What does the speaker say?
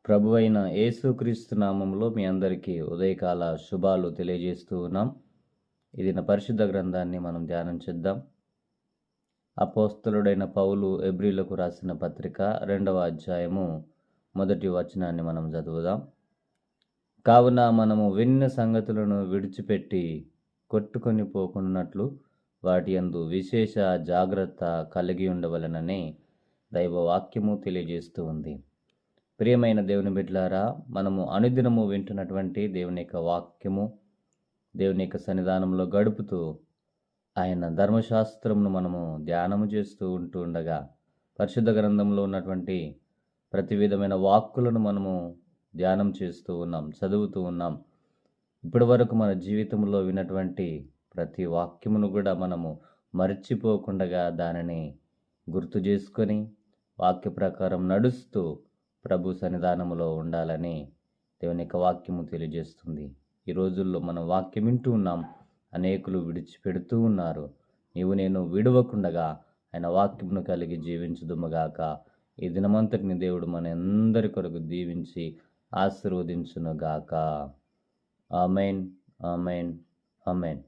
ప్రభువైన యేసుక్రీస్తు నామంలో మీ అందరికీ ఉదయకాల శుభాలు తెలియజేస్తూ ఉన్నాం. ఇది నా పరిశుద్ధ గ్రంథాన్ని మనం ధ్యానం చేద్దాం. అపోస్తలుడైన పౌలు ఎబ్రీలకు రాసిన పత్రిక 2వ అధ్యాయము 1వ వచనాన్ని మనం చదువుదాం. కావున మనము విన్న సంగతులను విడిచిపెట్టి కొట్టుకొని పోకున్నట్లు వాటి యందు విశేష జాగ్రత్త కలిగి ఉండవలెనని దైవవాక్యము తెలియజేస్తూ ఉంది. ప్రియమైన దేవుని బిడ్డలారా, మనము అనుదినము వింటున్నటువంటి దేవుని యొక్క వాక్యము, దేవుని యొక్క సన్నిధానంలో గడుపుతూ ఆయన ధర్మశాస్త్రమును మనము ధ్యానము చేస్తూ ఉండగా పరిశుద్ధ గ్రంథంలో ఉన్నటువంటి ప్రతి విధమైన వాక్కులను మనము ధ్యానం చేస్తూ ఉన్నాం, చదువుతూ ఉన్నాం. ఇప్పటి వరకు మన జీవితంలో విన్నటువంటి ప్రతి వాక్యమును కూడా మనము మర్చిపోకుండా దానిని గుర్తు చేసుకొని వాక్య ప్రకారం నడుస్తూ ప్రభు సన్నిధానములో ఉండాలని దేవుని యొక్క వాక్యము తెలియజేస్తుంది. ఈ రోజుల్లో మనం వాక్యం వింటూ ఉన్నాం, అనేకులు విడిచిపెడుతూ ఉన్నారు. నీవు నేను విడవకుండగా ఆయన వాక్యమును కలిగి జీవించుదుముగాక. ఈ దినమంతటిని దేవుడు మన అందరి కొరకు దీవించి ఆశీర్వదించునుగాక. Amen, amen, amen.